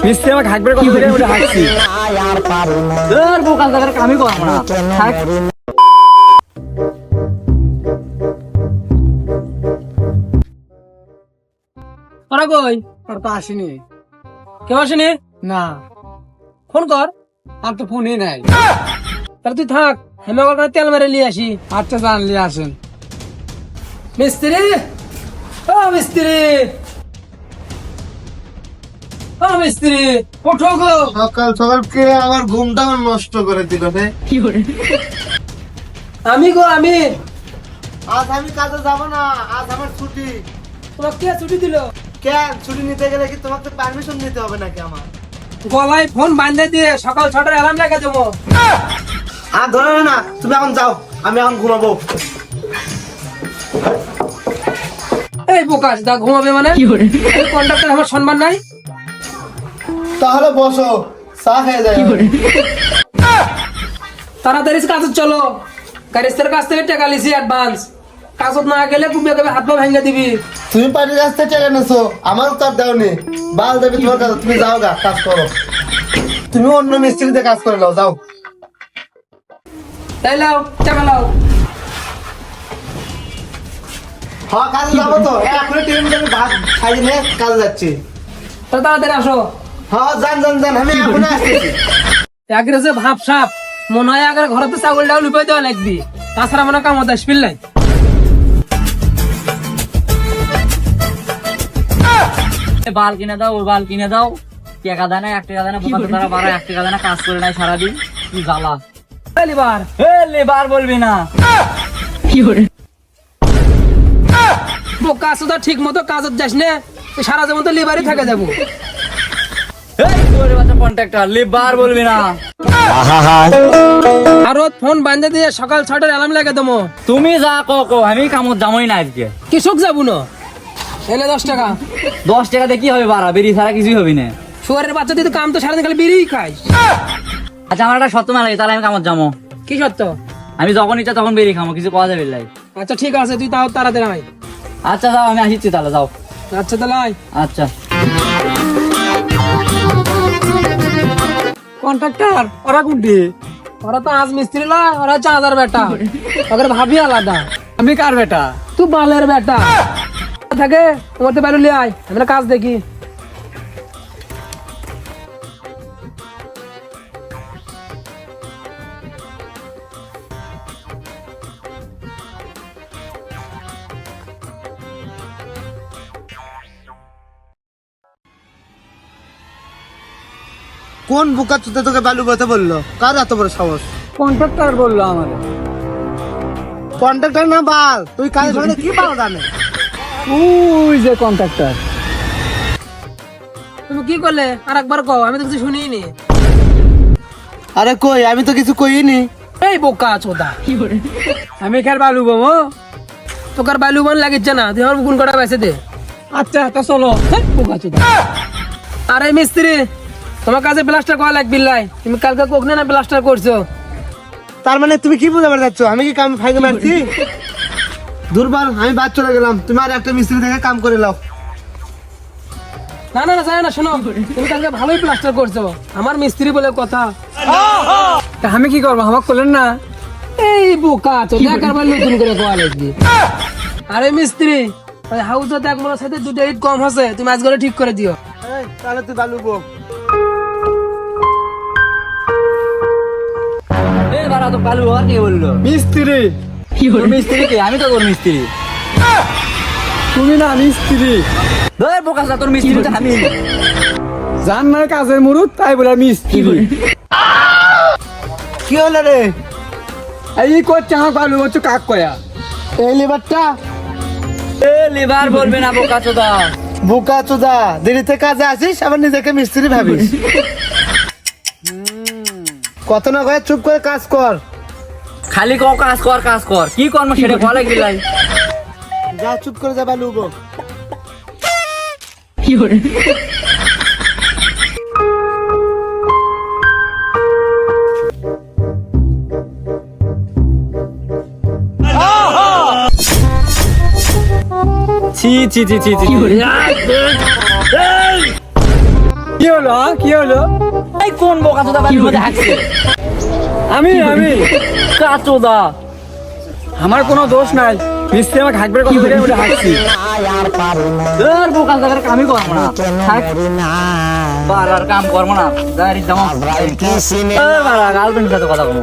মিস্ত্রি আমাকে হাঁকবে কথা বলে ওটা হাঁকছি বোকাল দাদার কামই কর আমরা ওরা কই আর তো আসেনি কেউ আসেনি না ফোন কর আর তো ফোনই নাই তাহলে তুই থাক আমি ওখানে তেল মেরে নিয়ে আসি আচ্ছা জানলি আসেন মিস্ত্রি ও মিস্ত্রি ও মিস্ত্রি ওঠো গো সকাল সকাল কে আমার ঘুমটা নষ্ট করে দিল রে। আমি গো আমি আজ আমি কাজে যাব না, আজ আমার ছুটি। তোমাকে কে ছুটি দিল কেন ছুটি নিতে গেলে কি তোমাকে পারমিশন নিতে হবে নাকি আমার? গলায় ফোন বাঁধে দিয়ে সকাল 6টার অ্যালার্ম লেগে দেবো আর ধরে না, তুমি এখন যাও, আমি এখন ঘুমাবো। এই বোকাস দা ঘুমাবে মানে এই কন্ডাক্টর আমার সম্মান নাই তাহলে বসো, চা খেয়ে যায়। তাড়াতাড়ি কাজ চলো গাড়ির কাছ থেকে টাকা লিছি অ্যাডভান্স কাজত না গেলে কুমিয়ে কবে হাত পা ভেঙে দিবি তুমি পার্টির কাছ থেকে টাকা নেছো, আমারও তার দেওনি। বাল দেবে তোমার কাছে, তুমি যাও গা, কাজ করো। তুমি অন্য মিস্ত্রিতে কাজ করে নাও, যাও। তাই লাও টাকা লাও হ্যাঁ, কাজে যাবো তো। এখন টিম আমি ভাত খাই নিয়ে কাজে যাচ্ছি। তাড়াতাড়ি আসো হ্যাঁ, যান যান যান, আমি এখন আসতেছি। একরে যে ভাব সাপ মনে হয় আগে ঘরেতে ছাগলটাও লুপাই দেওয়া লাগবি তাছাড়া মনে কামত আসবিল নাই বাল কিনে দাও ওই বাল কিনে দাও টাকা দেয় না 1 টাকা দেয় না বোকা তারা 1 টাকা দেয় না কাজ করে নাই সারাদিন কি জ্বালা লিবার লেবার বলবি না বোকা সুদা ঠিক মতো কাজত যাস না তুই সারা জীবন তো লিবারই থাকে যাবো কন্ট্রাক্টর লেবার বলবি না আরো ফোন বাঁধে দিয়ে সকাল 6টার অ্যালার্ম লেগে দেবো তুমি যা কো আমি কামত যামই না আজকে কৃষক যাবো না এলে 10 টাকা 10 টাকা দিয়ে কি হবে বাড়া বেরিয়ে ছাড়া কিছুই হবে না শুয়ারের বাচ্চা দিয়ে তো কাম তো সারাদিন খালি বেরিয়ে খাই আচ্ছা আমার একটা সত্য মেলা লাগে তাহলে আমি কামত যাবো কি সত্য আমি যখন ইচ্ছা তখন বেরিয়ে খামো কিছু পাওয়া যাবে লাই আচ্ছা ঠিক আছে তুই তাও তাড়াতাড়ি আয় আচ্ছা যাও আমি আসিচ্ছি তাহলে যাও আচ্ছা তাহলে আয় আচ্ছা কন্ট্রাক্টর ওরা কোনটি ওরা তো আজ মিস্ত্রি না ওরা চাঁদার বেটা ওদের ভাবি আলাদা আমি কার বেটা তুই বালের বেটা থাকে তোমার তো বেরোলি আয় আমরা কাজ দেখি কোন বোকা চুতে তোকে বালু বইতে বললো? কার এত বড় সাহস? কন্ট্রাক্টর বললো আমাদের কন্ট্রাক্টর না বাল, তুই কাজের সঙ্গে কি পাও জানে? ওই যে কন্ট্রাক্টর তুমি কি করলে আর একবার কও আমি তো কিছু শুনিনি আরে কই, আমি তো কিছু কইনি। এই বোকা চোদা আমি খের বালু বাবু তোকার বালু বান লাগিচ্ছে না তুই আমার গুণ কটা বেঁচে দে আচ্ছা তা চলো হেই, বোকা চোদা আরে মিস্ত্রি তোমার কাছে প্লাস্টার করা লাগবে লাই তুমি কালকে কোকনে না প্লাস্টার করছো তার মানে তুমি কি বুঝাবার যাচ্ছ? আমি কি কাম ফাইকে মারছি? দুর্বল, আমি বাদ চলে গেলাম। তুমি আর একটা মিস্ত্রি দেখে কাম করে নাও। না না না জানো না শোনো তুমি কালকে ভালোই প্লাস্টার করছো আমার মিস্ত্রি বলে কথা তা আমি কি করবো আমাকে করলেন না এই বোকা চোদা একবার নতুন করে কোয়া লাগবে আরে মিস্ত্রি ওই হাউসে এক মনের সাথে 2টা ইট কম আছে তুমি আজ করে ঠিক করে দিও এই, তাহলে তুই বালু বো। এই বাড়া তো বালু আর কে বললো মিস্ত্রি তোর মিস্ত্রি কে আমি তো তোর মিস্ত্রি তুমি না মিস্ত্রি। ধর বোকাসা তোর মিস্ত্রি তো আমি জান না কাজের মুরুদ, তাই বলে মিস্ত্রি। কি হলো রে? এই করছে আমার বালু হচ্ছে কাক কয়া এই লেবারটা এ লিভার বলবে না বোকা চোদা বোকা চোদা, দেরিতে কাজে আসিস আবার নিজেকে মিস্ত্রি ভাবিস। কত না কয়ে চুপ করে কাজ কর। খালি কাজ কর কি কর্ম সেটা বলে গেলাই যা চুপ করে যা বালু বো। ছি ছি ছি ছি ছি কি হলো কি হলো? এই কোন বোকা চোদা বাড়ির মধ্যে হাঁকছে? আমি কাচোদা, আমার কোনো দোষ নাই, মিস্ত্রি আমাকে হাঁকবার কথা বলে ওটা হাঁকছি। ধর বোকা চোদার কামই করবো না, থাক বাড়ার কাম করবো না, গাড়ি জমা গার্লফ্রেন্ডের সাথে কথা বলবো।